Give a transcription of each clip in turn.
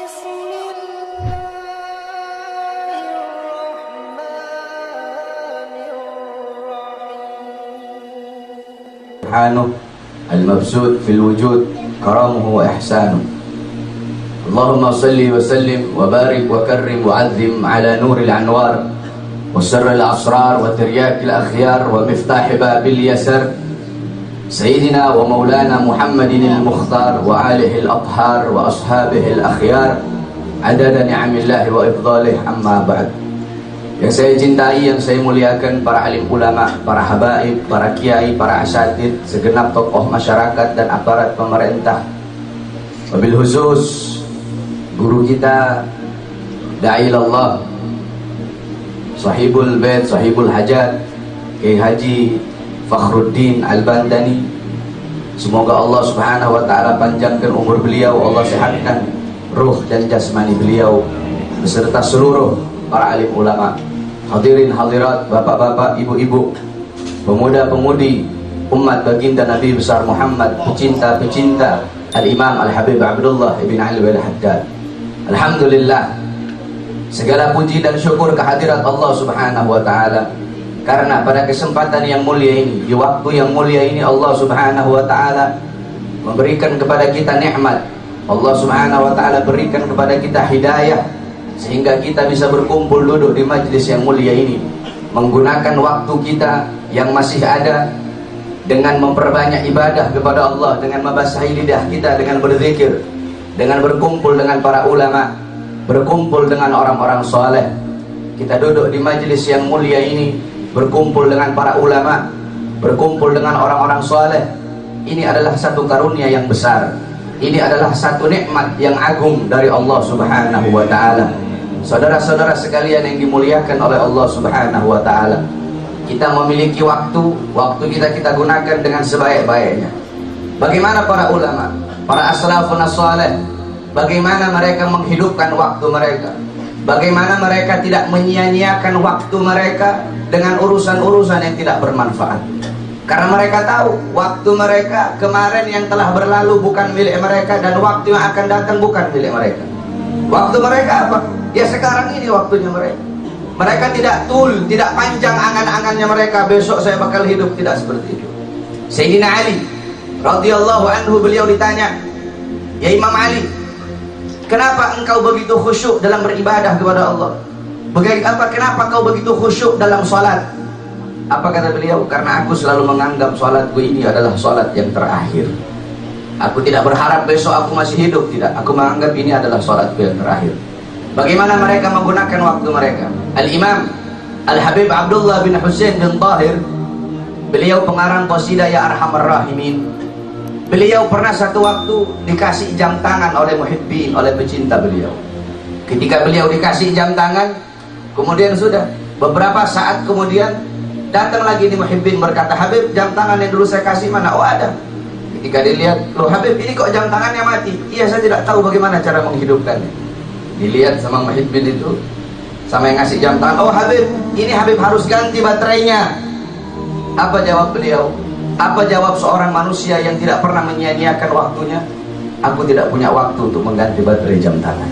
سبحانه المبسوط في الوجود كرمه وإحسانه. اللهم صل وسلم وبارك وكرم وعظم على نور الأنوار وسر الأسرار وترياك الأخيار ومفتاح باب اليسر سيدنا ومولانا محمد المختار وآله الأطهار وأصحابه الأخيار عدد نعم الله وإفضاله. أما بعد. Yang saya cintai, yang saya muliakan, para alim ulama, para habaib, para kiai, para asatid, segenap tokoh masyarakat dan aparat pemerintah. Wabil khusus guru kita Da'i ilallah, Sahibul Bait, Sahibul Hajat, Kiai Haji Fakhruddin Al-Bandani. Semoga Allah Subhanahu wa taala panjangkan umur beliau, Allah sehatkan ruh dan jasmani beliau beserta seluruh para alim ulama. Hadirin hadirat, bapak-bapak, ibu-ibu, pemuda-pemudi umat baginda Nabi besar Muhammad, pecinta-pecinta Al-Imam Al-Habib Abdullah ibn Ali Al-Haddad. Alhamdulillah, segala puji dan syukur kehadirat Allah Subhanahu wa taala, karena pada kesempatan yang mulia ini, di waktu yang mulia ini, Allah Subhanahu wa taala memberikan kepada kita nikmat. Allah Subhanahu wa taala berikan kepada kita hidayah sehingga kita bisa berkumpul duduk di majlis yang mulia ini, menggunakan waktu kita yang masih ada dengan memperbanyak ibadah kepada Allah, dengan membasahi lidah kita dengan berzikir, dengan berkumpul dengan para ulama, berkumpul dengan orang-orang soleh. Kita duduk di majlis yang mulia ini, berkumpul dengan para ulama, berkumpul dengan orang-orang soleh. Ini adalah satu karunia yang besar. Ini adalah satu nikmat yang agung dari Allah Subhanahu wa taala. Saudara-saudara sekalian yang dimuliakan oleh Allah Subhanahu wa taala, kita memiliki waktu kita gunakan dengan sebaik-baiknya. Bagaimana para ulama, para aslafun as-salih, bagaimana mereka menghidupkan waktu mereka, bagaimana mereka tidak menyia-nyiakan waktu mereka dengan urusan-urusan yang tidak bermanfaat. Karena mereka tahu waktu mereka kemarin yang telah berlalu bukan milik mereka, dan waktu yang akan datang bukan milik mereka. Waktu mereka apa? Ya sekarang ini waktunya mereka. Mereka tidak tidak panjang angan-angannya mereka, besok saya bakal hidup, tidak seperti itu. Sayyidina Ali radhiyallahu anhu, beliau ditanya, "Ya Imam Ali, kenapa engkau begitu khusyuk dalam beribadah kepada Allah? Kenapa kau begitu khusyuk dalam sholat?" Apa kata beliau? "Karena aku selalu menganggap sholatku ini adalah sholat yang terakhir. Aku tidak berharap besok aku masih hidup, tidak. Aku menganggap ini adalah sholatku yang terakhir." Bagaimana mereka menggunakan waktu mereka? Al-Imam Al-Habib Abdullah bin Husain bin Tahir, beliau pengarang qasidah Ya Arhamar Rahimin. Beliau pernah satu waktu dikasih jam tangan oleh muhibbin, oleh pecinta beliau. Ketika beliau dikasih jam tangan, kemudian sudah beberapa saat kemudian datang lagi di muhibbin berkata, "Habib, jam tangan yang dulu saya kasih mana?" "Oh ada." Ketika dilihat, "Loh Habib, ini kok jam tangannya mati?" "Iya, saya tidak tahu bagaimana cara menghidupkannya." Dilihat sama muhibbin itu, sama yang ngasih jam tangan, "Oh Habib, ini Habib harus ganti baterainya." Apa jawab beliau? Apa jawab seorang manusia yang tidak pernah menyia-nyiakan waktunya? "Aku tidak punya waktu untuk mengganti baterai jam tangan."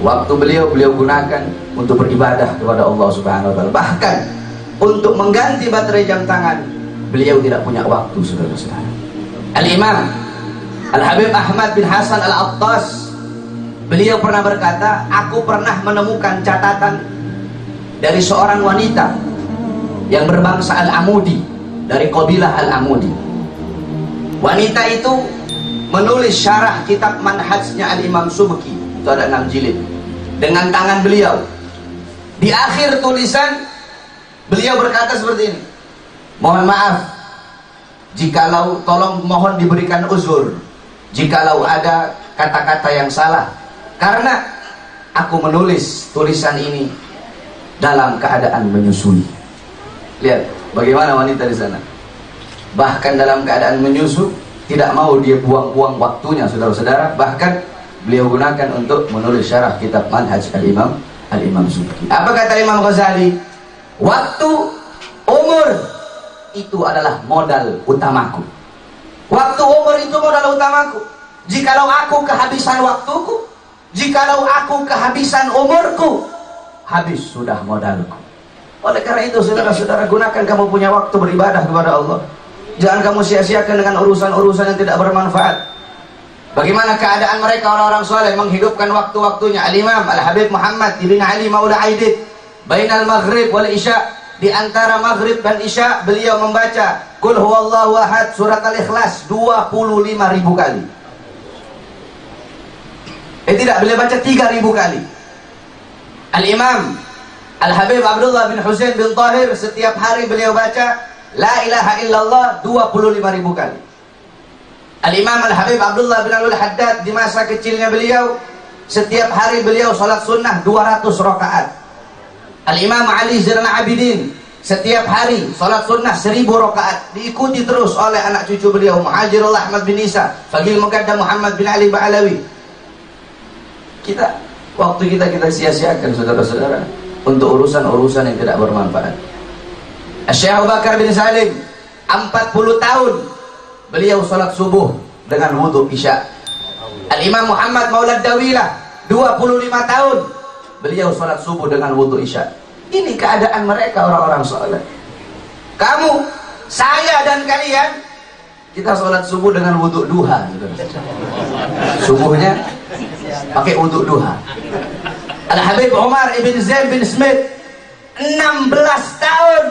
Waktu beliau gunakan untuk beribadah kepada Allah Subhanahu wa taala. Bahkan untuk mengganti baterai jam tangan, beliau tidak punya waktu, saudara-saudara. Al-Imam Al-Habib Ahmad bin Hasan Al-Attas, beliau pernah berkata, "Aku pernah menemukan catatan dari seorang wanita yang berbangsa Al-Amudi, dari kabilah Al-Amudi. Wanita itu menulis syarah kitab manhajnya Al-Imam Subki, itu ada 6 jilid, dengan tangan beliau. Di akhir tulisan beliau berkata seperti ini, "Mohon maaf jikalau, tolong mohon diberikan uzur jikalau ada kata-kata yang salah, karena aku menulis tulisan ini dalam keadaan menyusui." Lihat bagaimana wanita di sana. Bahkan dalam keadaan menyusu, tidak mau dia buang-buang waktunya, saudara-saudara. Bahkan beliau gunakan untuk menulis syarah kitab manhaj Al-Imam Subki. Apa kata Imam Ghazali? "Waktu, umur itu adalah modal utamaku. Waktu, umur itu modal utamaku. Jikalau aku kehabisan waktuku, Jikalau aku kehabisan umurku, habis sudah modalku. Oleh karena itu saudara-saudara, gunakan kamu punya waktu beribadah kepada Allah. Jangan kamu sia-siakan dengan urusan-urusan yang tidak bermanfaat. Bagaimana keadaan mereka orang-orang soleh menghidupkan waktu-waktunya? Al-Imam Al-Habib Muhammad Ibn Ali Maula Aidid, bainal maghrib wal isya, di antara maghrib dan isya beliau membaca Qul huwallahu ahad surat Al-Ikhlas 25.000 kali. Tidak, beliau baca 3.000 kali. Al-Imam Al-Habib Abdullah bin Husain bin Tahir setiap hari beliau baca La ilaha illallah 25.000 kali. Al-Imam Al-Habib Abdullah bin Al-Haddad di masa kecilnya beliau, setiap hari beliau salat sunnah 200 rakaat. Al-Imam Ali Zainal Abidin setiap hari salat sunnah 1000 rakaat, diikuti terus oleh anak cucu beliau Muhajirullah Ahmad bin Isa, Faqih Muqaddam Muhammad bin Ali Ba'alawi. Waktu kita sia-siakan saudara-saudara untuk urusan-urusan yang tidak bermanfaat. Syekh Abu Bakar bin Salim 40 tahun beliau salat subuh dengan wudu isya. Al-Imam Muhammad Maulad Dawilah 25 tahun beliau salat subuh dengan wudu isya. Ini keadaan mereka orang-orang saleh. Kamu, saya dan kalian, kita salat subuh dengan wudu duha. Subuhnya pakai wudu duha. Al-Habib Umar ibn Zain bin Smith 16 tahun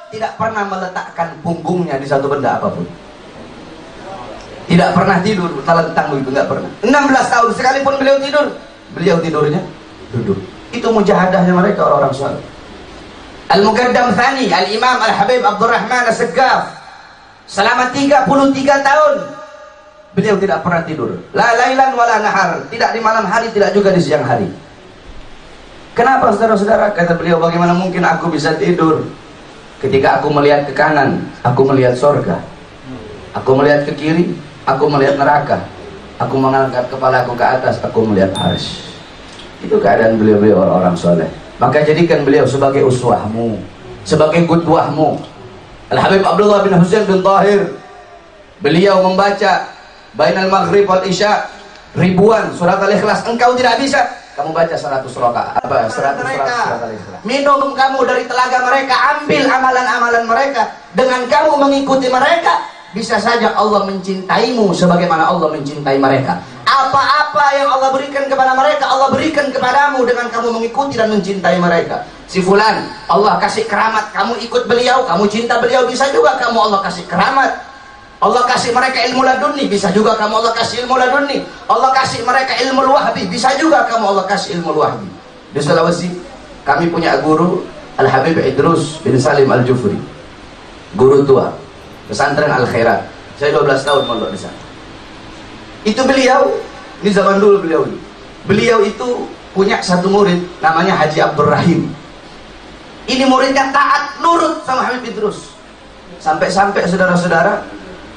tidak pernah meletakkan punggungnya di satu benda apapun. Tidak pernah tidur telentang begitu, enggak pernah. 16 tahun sekalipun beliau tidurnya duduk. Itu mujahadahnya mereka orang-orang saleh. Al-Muqaddam Tsani Al-Imam Al-Habib Abdurrahman As-Saggaf selama 33 tahun beliau tidak pernah tidur. La lailan wala nahar, tidak di malam hari, tidak juga di siang hari. Kenapa saudara-saudara? Kata beliau, bagaimana mungkin aku bisa tidur ketika aku melihat ke kanan, aku melihat sorga, aku melihat ke kiri, aku melihat neraka, aku mengangkat kepala aku ke atas, aku melihat arsy. Itu keadaan beliau-beliau orang-orang soleh. Maka jadikan beliau sebagai uswahmu, sebagai qudwahmu. Al-Habib Abdullah bin Husain bin Tahir, beliau membaca bainal maghrib wal isya ribuan surat Al-Ikhlas. Engkau tidak bisa, kamu baca 100 rakaat. 100 surat Al-Ikhlas. Minum kamu dari telaga mereka, ambil amalan-amalan mereka. Dengan kamu mengikuti mereka, bisa saja Allah mencintaimu sebagaimana Allah mencintai mereka. Apa-apa yang Allah berikan kepada mereka, Allah berikan kepadamu dengan kamu mengikuti dan mencintai mereka. Si fulan, Allah kasih keramat, kamu ikut beliau, kamu cinta beliau, bisa juga kamu Allah kasih keramat. Allah kasih mereka ilmu laduni, bisa juga kamu Allah kasih ilmu laduni. Allah kasih mereka ilmu wahbi, bisa juga kamu Allah kasih ilmu wahbi. Di Sulawesi, kami punya guru Al-Habib Idrus bin Salim Al-Jufri, guru tua pesantren Al-Khairat. Saya 12 tahun mondok di sana. Itu beliau, ini zaman dulu beliau itu punya satu murid namanya Haji Abdul Rahim. Ini muridnya taat, nurut sama Habib Idrus. Sampai-sampai saudara-saudara,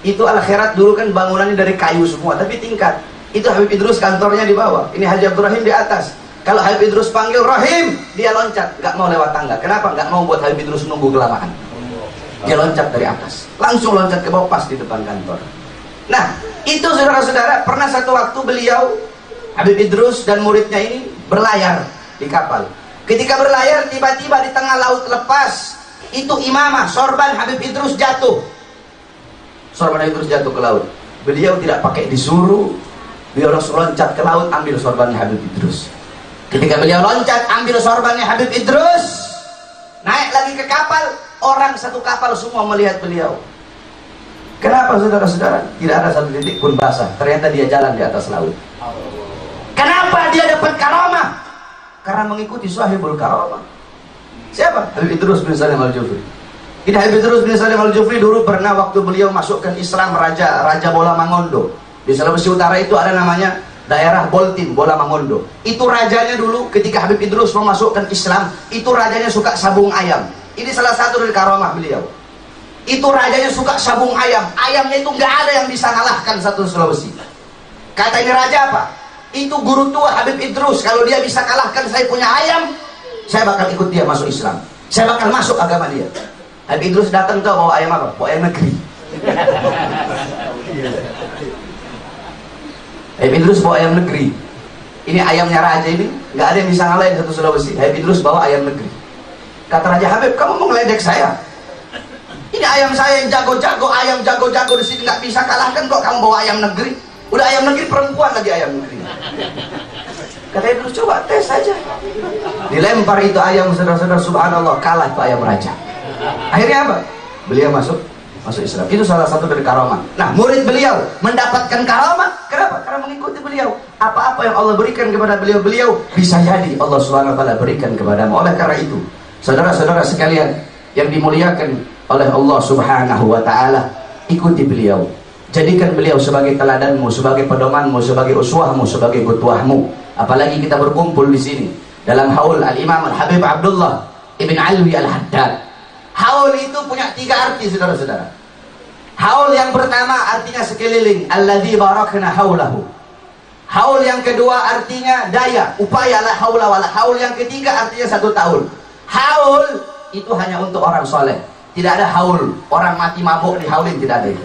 itu Al-Khairat dulu kan bangunannya dari kayu semua, tapi tingkat. Itu Habib Idrus kantornya di bawah, ini Haji Abdul Rahim di atas. Kalau Habib Idrus panggil Rahim, dia loncat, nggak mau lewat tangga. Kenapa? Nggak mau buat Habib Idrus nunggu kelamaan. Dia loncat dari atas, langsung loncat ke bawah pas di depan kantor. Nah, itu saudara-saudara, pernah satu waktu beliau Habib Idrus dan muridnya ini berlayar di kapal. Ketika berlayar, tiba-tiba di tengah laut lepas, itu imamah sorban Habib Idrus jatuh. Sorban Habib Idrus jatuh ke laut. Beliau tidak pakai disuruh, beliau langsung loncat ke laut, ambil sorbannya Habib Idrus. Ketika beliau loncat, ambil sorbannya Habib Idrus, naik lagi ke kapal. Orang satu kapal semua melihat beliau. Kenapa saudara-saudara? Tidak ada satu titik pun basah. Ternyata dia jalan di atas laut. Kenapa dia dapat karamah? Karena mengikuti sahibul karamah. Siapa? Habib Idrus bin Salim Al-Jufri. Ini Habib Idrus bin Salim Al-Jufri dulu pernah waktu beliau masukkan Islam Raja Bola Mangondo. Di Sulawesi Utara itu ada namanya daerah Boltin, Bola Mangondo. Itu rajanya dulu ketika Habib Idrus memasukkan Islam, itu rajanya suka sabung ayam. Ini salah satu dari karamah beliau. Itu rajanya suka sabung ayam. Ayamnya itu nggak ada yang bisa ngalahkan satu Sulawesi. Kata ini raja apa? Itu guru tua Habib Idrus. Kalau dia bisa kalahkan saya punya ayam, saya bakal ikut dia masuk Islam. Saya bakal masuk agama dia. Habib Idrus datang tuh bawa ayam apa? Bawa ayam negeri. Habib Idrus bawa ayam negeri. Ini ayamnya raja ini, nggak ada yang bisa ngalahin satu Sulawesi. Habib Idrus bawa ayam negeri. Kata Raja Habib, kamu mau ngeledek saya? Ini ayam saya yang jago-jago, ayam jago-jago di sini nggak bisa kalahkan kok kamu bawa ayam negeri. Udah ayam negeri perempuan lagi ayam negeri. Kata Habib Idrus, coba tes saja. Dilempar itu ayam, saudara-saudara, subhanallah, kalah itu ayam raja. Akhirnya apa? Beliau masuk Islam. Itu salah satu dari karamah. Nah, murid beliau mendapatkan karamah. Kenapa? Karena mengikuti beliau. Apa-apa yang Allah berikan kepada beliau bisa jadi Allah Subhanahu wa taala berikan kepadamu. Oleh karena itu, saudara-saudara sekalian yang dimuliakan oleh Allah Subhanahu wa taala, ikuti beliau. Jadikan beliau sebagai teladanmu, sebagai pedomanmu, sebagai uswahmu, sebagai qudwahmu. Apalagi kita berkumpul di sini dalam haul Al-Imam Al-Habib Abdullah Ibn Alwi Al-Haddad. Haul itu punya 3 arti, saudara-saudara. Haul yang pertama artinya sekeliling, alladzi barakna haulahu. Haul yang kedua artinya daya, upaya la haula wala. Haul yang ketiga artinya 1 tahun. Haul itu hanya untuk orang soleh. Tidak ada haul orang mati mabuk dihaulin, tidak ada itu.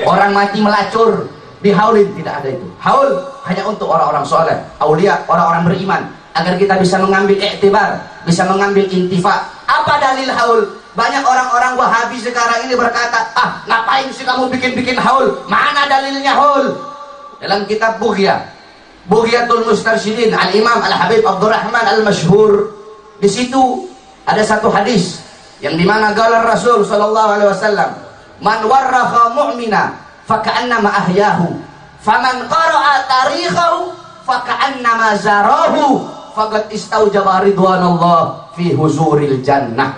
Orang mati melacur dihaulin, tidak ada itu. Haul hanya untuk orang-orang soleh, aulia, orang-orang beriman, agar kita bisa mengambil iktibar, bisa mengambil intifa. Apa dalil haul? Banyak orang-orang Wahabi sekarang ini berkata, ngapain sih kamu bikin-bikin haul? Mana dalilnya haul? Dalam kitab Bughyatul Mustarsyidin Al-Imam Al-Habib Abdurrahman Al-Masyhur, di situ ada satu hadis yang dimana qala Rasul sallallahu alaihi wasallam, man warraha mu'mina faka'annama ahyahu, faman qara'a tarikhahu faka'annama zarahu, faqad istaujaba ridwanallah fi huzuril jannah.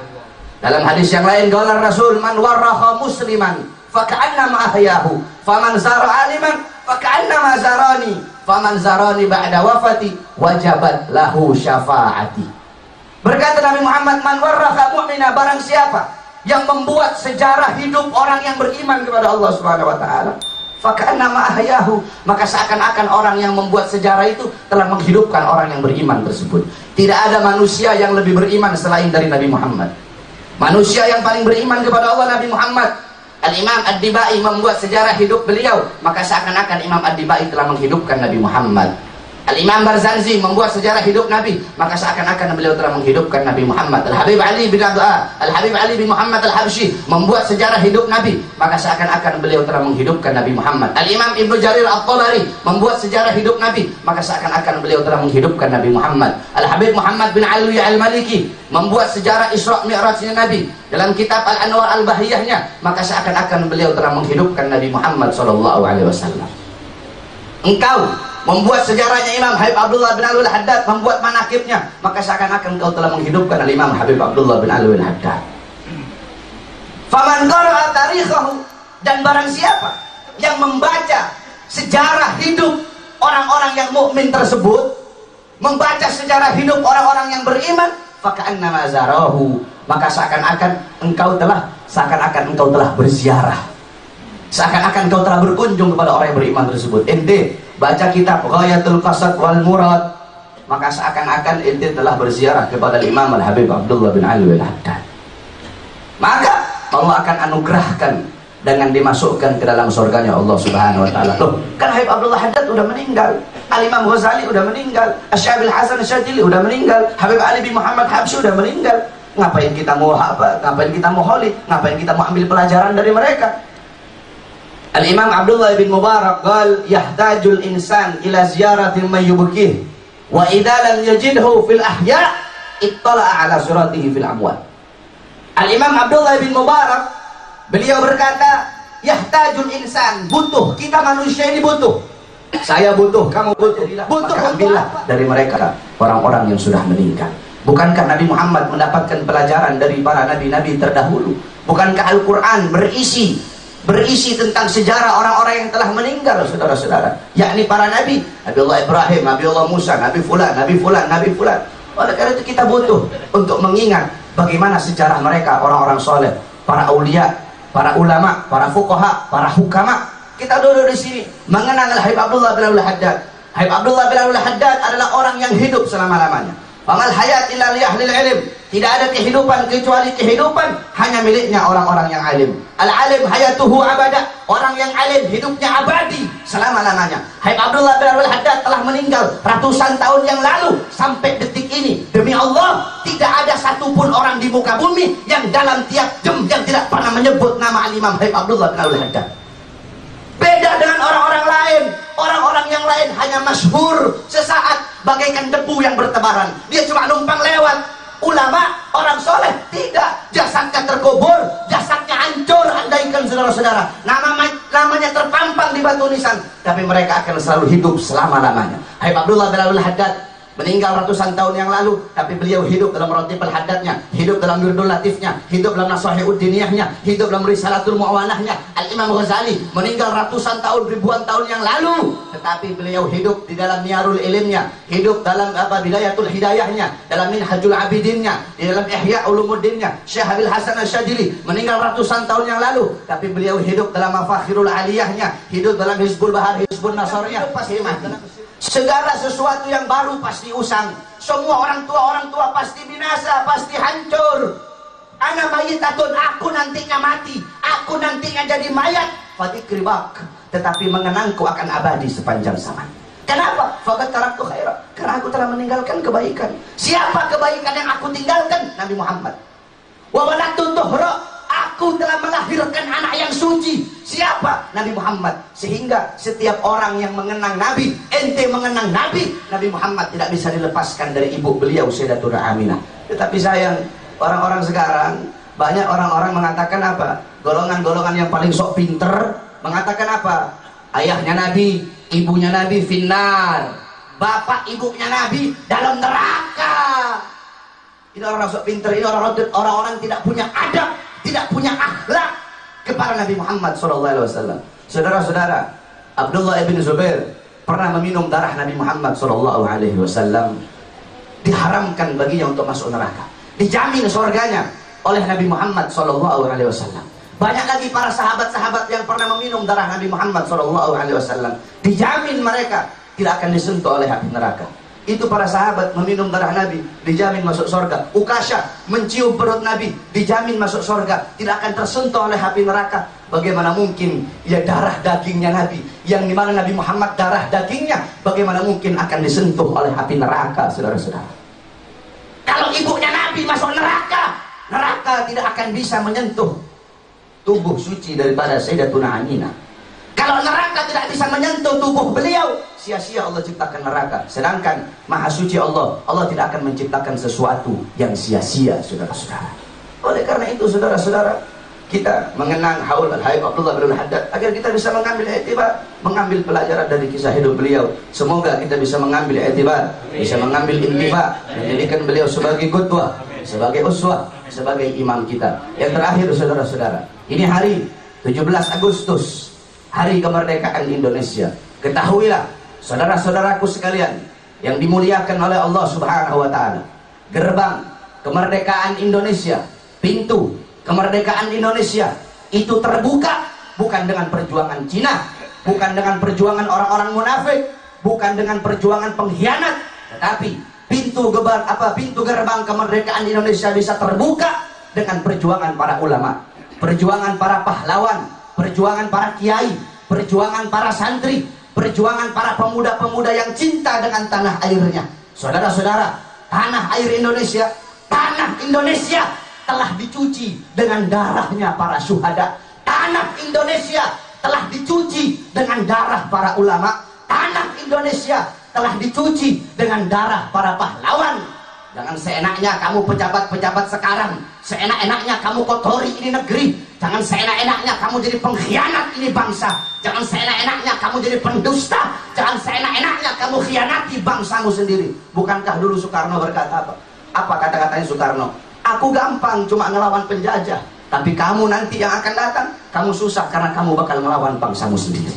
Dalam hadis yang lain qala Rasul, man warraha musliman faka'annama ahyahu, faman zara aliman faka'annama zarani, faman zarani ba'da wafati wajabat lahu syafaati. Berkata Nabi Muhammad, man warraha mu'mina, barang siapa yang membuat sejarah hidup orang yang beriman kepada Allah Subhanahu wa taala, faka'annama ahyahu, maka seakan-akan orang yang membuat sejarah itu telah menghidupkan orang yang beriman tersebut. Tidak ada manusia yang lebih beriman selain dari Nabi Muhammad. Manusia yang paling beriman kepada Allah Nabi Muhammad. Al-Imam Ad-Dibai membuat sejarah hidup beliau, maka seakan-akan Imam Ad-Dibai telah menghidupkan Nabi Muhammad. Al-Imam Barzanji membuat sejarah hidup Nabi, maka seakan-akan beliau telah menghidupkan Nabi Muhammad. Al-Habib Ali bin Al-Habib Ali bin Muhammad Al-Habsyi membuat sejarah hidup Nabi, maka seakan-akan beliau telah menghidupkan Nabi Muhammad. Al-Imam Ibnu Jarir At-Tabari membuat sejarah hidup Nabi, maka seakan-akan beliau telah menghidupkan Nabi Muhammad. Al-Habib Muhammad bin Alwi Al-Maliki membuat sejarah Isra Mi'rajnya Nabi dalam kitab Al-Anwar Al-Bahiyahnya, maka seakan-akan beliau telah menghidupkan Nabi Muhammad SAW. Engkau membuat sejarahnya Imam Habib Abdullah bin Alwi Al-Haddad, membuat manakibnya, maka seakan-akan engkau telah menghidupkan Imam Habib Abdullah bin Alwi Al-Haddad. Faman qara'a tarikhahu, dan barang siapa yang membaca sejarah hidup orang-orang yang mukmin tersebut, membaca sejarah hidup orang-orang yang beriman, faka'annama zarahu, maka seakan-akan engkau telah berziarah. Seakan-akan engkau telah berkunjung kepada orang yang beriman tersebut. Ente baca kitab Ghayatul Qasad wal Murad, maka seakan-akan ente telah berziarah kepada Imam Al-Habib Abdullah bin Alwi Al-Haddad. Maka Allah akan anugerahkan dengan dimasukkan ke dalam surganya Allah Subhanahu wa taala. Loh, kan Habib Abdullah Haddad udah meninggal, Al-Imam Ghazali udah meninggal, Asy-Syabil Hasan Asy-Syadzili udah meninggal, Habib Ali bin Muhammad Habsyi udah meninggal. Ngapain kita mau ngapain kita mau kholid? Ngapain kita mau ambil pelajaran dari mereka? Al-Imam Abdullah bin Mubarak qal yahtajul insan ila ziyaratin man yubkih wa idza lam yajidhu fil ahya ittala'a ala suratihi fil amwat. Al-Imam Abdullah bin Mubarak beliau berkata, yahtajul insan, butuh, kita manusia ini butuh. Saya butuh, kamu butuh. Butuh ambillah dari mereka orang-orang yang sudah meninggal. Bukankah Nabi Muhammad mendapatkan pelajaran dari para nabi-nabi terdahulu? Bukankah Al-Quran berisi tentang sejarah orang-orang yang telah meninggal, saudara-saudara, yakni para nabi, Nabi Allah Ibrahim, Nabi Allah Musa, Nabi Fulan, Nabi Fulan, Nabi Fulan. Oleh karena itu kita butuh untuk mengingat bagaimana sejarah mereka, orang-orang soleh, para aulia, para ulama, para fuqaha, para hukama. Kita duduk di sini mengenang Habib Abdullah bin Alwi Al-Haddad. Habib Abdullah bin Alwi Al-Haddad adalah orang yang hidup selama-lamanya. Famal hayat illa li ahlil ilm. Tidak ada kehidupan kecuali kehidupan hanya miliknya orang-orang yang alim. Al-alim hayatuhu abada. Orang yang alim hidupnya abadi selama-lamanya. Habib Abdullah bin Al-Haddad telah meninggal ratusan tahun yang lalu. Sampai detik ini, demi Allah, tidak ada satupun orang di muka bumi yang dalam tiap jam yang tidak pernah menyebut nama Al-Imam Habib Abdullah bin Al-Haddad. Beda dengan orang-orang lain. Orang-orang yang lain hanya masyhur sesaat bagaikan debu yang bertebaran. Dia cuma numpang lewat. Ulama, orang soleh, tidak. Jasadnya terkubur, jasadnya hancur, andaikan saudara-saudara. Namanya terpampang di batu nisan. Tapi mereka akan selalu hidup selama-lamanya. Habib Abdullah bin Al-Haddad meninggal ratusan tahun yang lalu, tapi beliau hidup dalam Ratibul Haddadnya, hidup dalam Wirdul Latifnya, hidup dalam Nasahihud Diniyahnya, hidup dalam Risalatul Mu'awanahnya. Al-Imam Ghazali meninggal ratusan tahun, ribuan tahun yang lalu, tetapi beliau hidup di dalam Niyarul Ilimnya, hidup dalam Bidayatul Hidayahnya, dalam Minhajul Abidinnya, di dalam Ihya Ulumuddinnya. Syekh Abil Hasan Asyadzili meninggal ratusan tahun yang lalu, tapi beliau hidup dalam Mafakhirul Aliyahnya, hidup dalam Hizbul Bahar, Hizbun Nasarnya. Pasti mati. Segala sesuatu yang baru pasti usang. Semua orang tua pasti binasa, pasti hancur. Ana mayitatun, aku nantinya mati, aku nantinya jadi mayat. Fadikribak, tetapi mengenangku akan abadi sepanjang zaman. Kenapa? Faqad taraktu khaira, karena aku telah meninggalkan kebaikan. Siapa kebaikan yang aku tinggalkan? Nabi Muhammad. Wa waladtu tuhra, aku telah melahirkan anak yang suci. Siapa? Nabi Muhammad. Sehingga setiap orang yang mengenang Nabi, ente mengenang Nabi, Nabi Muhammad tidak bisa dilepaskan dari ibu beliau Sayyidatuna Aminah. Tetapi sayang, orang-orang sekarang, banyak orang-orang mengatakan apa? Golongan-golongan yang paling sok pinter mengatakan apa? Ayahnya Nabi, ibunya Nabi finnar, bapak ibunya Nabi dalam neraka. Ini orang sok pinter, ini orang-orang tidak punya adab, tidak punya akhlak kepada Nabi Muhammad SAW. Saudara-saudara, Abdullah ibn Zubair pernah meminum darah Nabi Muhammad SAW. Diharamkan baginya untuk masuk neraka. Dijamin surganya oleh Nabi Muhammad SAW. Banyak lagi para sahabat-sahabat yang pernah meminum darah Nabi Muhammad SAW. Dijamin mereka tidak akan disentuh oleh api neraka. Itu para sahabat meminum darah Nabi, dijamin masuk surga. Ukasyah mencium perut Nabi, dijamin masuk surga, tidak akan tersentuh oleh api neraka. Bagaimana mungkin ya darah dagingnya Nabi, yang dimana Nabi Muhammad darah dagingnya, bagaimana mungkin akan disentuh oleh api neraka, saudara-saudara? Kalau ibunya Nabi masuk neraka, neraka tidak akan bisa menyentuh tubuh suci daripada Sayyidatuna Aminah. Kalau neraka tidak bisa menyentuh tubuh beliau, sia-sia Allah ciptakan neraka. Sedangkan Maha Suci Allah, Allah tidak akan menciptakan sesuatu yang sia-sia, saudara-saudara. Oleh karena itu, saudara-saudara, kita mengenang Haul Habib Abdullah bin Al-Haddad agar kita bisa mengambil iktibar, mengambil pelajaran dari kisah hidup beliau. Semoga kita bisa mengambil iktibar, bisa mengambil intifa, menjadikan beliau sebagai qudwah, sebagai uswah, sebagai imam kita. Yang terakhir, saudara-saudara, ini hari 17 Agustus, hari kemerdekaan Indonesia. Ketahuilah, saudara-saudaraku sekalian yang dimuliakan oleh Allah Subhanahu wa taala, gerbang kemerdekaan Indonesia, pintu kemerdekaan Indonesia itu terbuka bukan dengan perjuangan Cina, bukan dengan perjuangan orang-orang munafik, bukan dengan perjuangan pengkhianat, tetapi pintu gerbang kemerdekaan Indonesia bisa terbuka dengan perjuangan para ulama, perjuangan para pahlawan, perjuangan para kiai, perjuangan para santri, perjuangan para pemuda-pemuda yang cinta dengan tanah airnya. Saudara-saudara, tanah air Indonesia, tanah Indonesia telah dicuci dengan darahnya para syuhada. Tanah Indonesia telah dicuci dengan darah para ulama. Tanah Indonesia telah dicuci dengan darah para pahlawan. Jangan seenaknya kamu pejabat-pejabat sekarang, seenak-enaknya kamu kotori ini negeri. Jangan seenak-enaknya kamu jadi pengkhianat ini bangsa. Jangan seenak-enaknya kamu jadi pendusta. Jangan seenak-enaknya kamu khianati bangsamu sendiri. Bukankah dulu Soekarno berkata apa? Apa kata-katanya Soekarno? Aku gampang cuma ngelawan penjajah, tapi kamu nanti yang akan datang, kamu susah karena kamu bakal melawan bangsamu sendiri.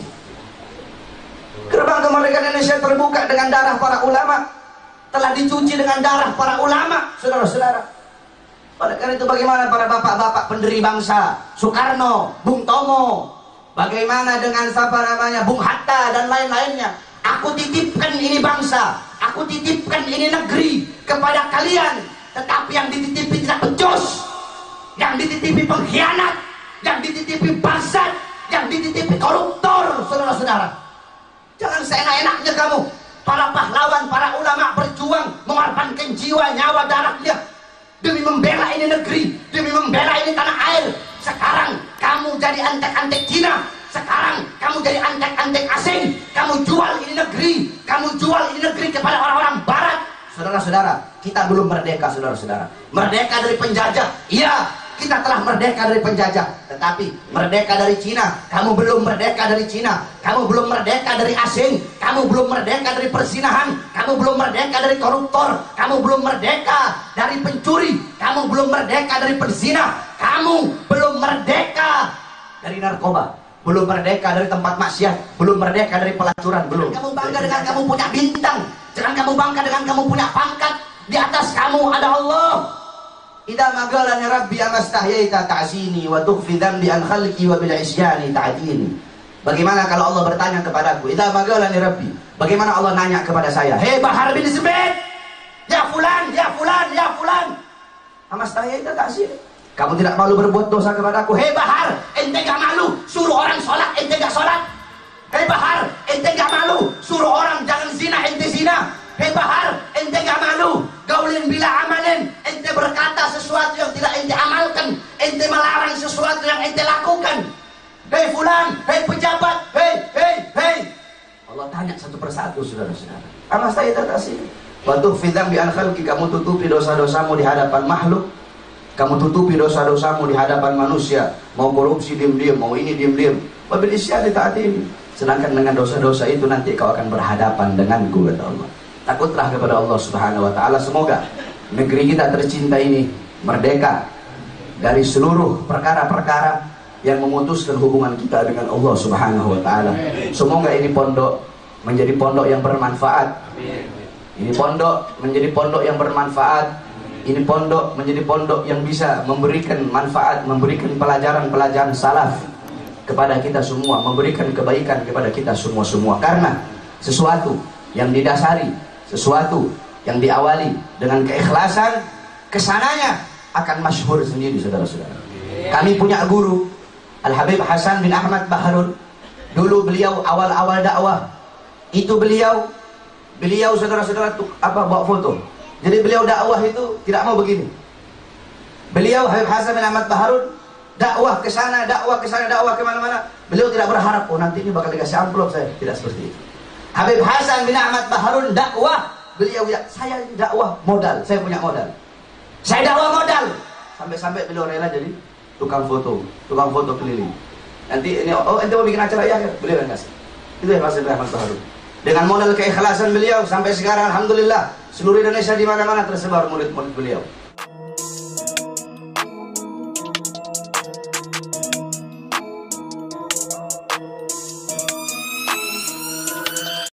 Gerbang kemerdekaan Indonesia terbuka dengan darah para ulama, telah dicuci dengan darah para ulama, saudara-saudara. Oleh karena itu, bagaimana para bapak-bapak pendiri bangsa, Soekarno, Bung Tomo, bagaimana dengan Bung Hatta dan lain-lainnya? Aku titipkan ini bangsa, aku titipkan ini negeri kepada kalian. tetapi yang dititipi tidak becus, yang dititipi pengkhianat, yang dititipi bangsat, yang dititipi koruptor. Saudara-saudara, jangan seenak-enaknya kamu. Para pahlawan, para ulama berjuang mengorbankan jiwa, nyawa, darahnya demi membela ini negeri, demi membela ini tanah air. Sekarang kamu jadi antek-antek Cina, sekarang kamu jadi antek-antek asing. Kamu jual ini negeri, kamu jual ini negeri kepada orang-orang barat. Saudara-saudara, kita belum merdeka. Saudara-saudara, merdeka dari penjajah, iya, kita telah merdeka dari penjajah. Tetapi merdeka dari Cina, kamu belum merdeka dari Cina. Kamu belum merdeka dari asing. Kamu belum merdeka dari perzinahan. Kamu belum merdeka dari koruptor. Kamu belum merdeka dari pencuri. Kamu belum merdeka dari penzina. Kamu belum merdeka dari narkoba. Belum merdeka dari tempat maksiat. Belum merdeka dari pelacuran. Belum. Kamu bangga dengan kamu punya bintang. Jangan kamu bangga dengan kamu punya pangkat. Di atas kamu ada Allah. Idza magalani rabbi amastahyaita ta'zini wa tukhfi dhanbi an khalqi wa bil isyani ta'dini. Bagaimana kalau Allah bertanya kepadaku, idza magalani rabbi, bagaimana Allah nanya kepada saya, hei Bahar bin Smith, ya fulan, ya fulan, ya fulan, amastahyaita ta'zini, kamu tidak malu berbuat dosa kepadaku? Hei Bahar, ente gak malu suruh orang sholat, ente gak sholat? Hei Bahar, ente gak malu suruh orang jangan zina, ente zina? Hei Bahar, ente gak malu gaulin bila amalin, ente berkata sesuatu yang tidak ente amalkan, ente melarang sesuatu yang ente lakukan? Hei fulan, hei pejabat, hei. Allah tanya satu persatu, saudara-saudara. Amas saya terkasih. Waktu fidam bi khalqi, kamu tutupi dosa-dosamu di hadapan makhluk, kamu tutupi dosa-dosamu di hadapan manusia. Mau korupsi diam-diam, mau ini diam-diam. Wabil isyani ta'dini. Sedangkan dengan dosa-dosa itu nanti kau akan berhadapan denganku, kata Allah. Takutlah kepada Allah Subhanahu wa ta'ala. Semoga negeri kita tercinta ini merdeka dari seluruh perkara-perkara yang memutuskan hubungan kita dengan Allah Subhanahu wa ta'ala. Semoga ini pondok menjadi pondok yang bermanfaat. Ini pondok menjadi pondok yang bermanfaat. Ini pondok menjadi pondok yang bisa memberikan manfaat, memberikan pelajaran-pelajaran salaf kepada kita semua, memberikan kebaikan kepada kita semua. Karena sesuatu yang didasari, sesuatu yang diawali dengan keikhlasan, kesananya akan masyhur sendiri, saudara-saudara. Kami punya guru Al-Habib Hasan bin Ahmad Baharun. Dulu beliau awal-awal dakwah itu beliau saudara-saudara bawa foto. Jadi beliau dakwah itu tidak mau begini. Beliau Habib Hasan bin Ahmad Baharun dakwah ke sana, dakwah ke mana-mana. Beliau tidak berharap nanti ini bakal dikasih amplop saya, tidak seperti itu. Habib Hasan bin Ahmad Baharun dakwah, beliau ya, saya dakwah modal, saya punya modal. Saya dakwah modal. Sampai-sampai beliau rela jadi tukang foto keliling. Nanti ini, ente mau bikin acara ya, beliau yang kasih. Itu yang Hasan bin Ahmad Baharun. Dengan modal keikhlasan beliau sampai sekarang alhamdulillah seluruh Indonesia di mana-mana tersebar murid-murid beliau.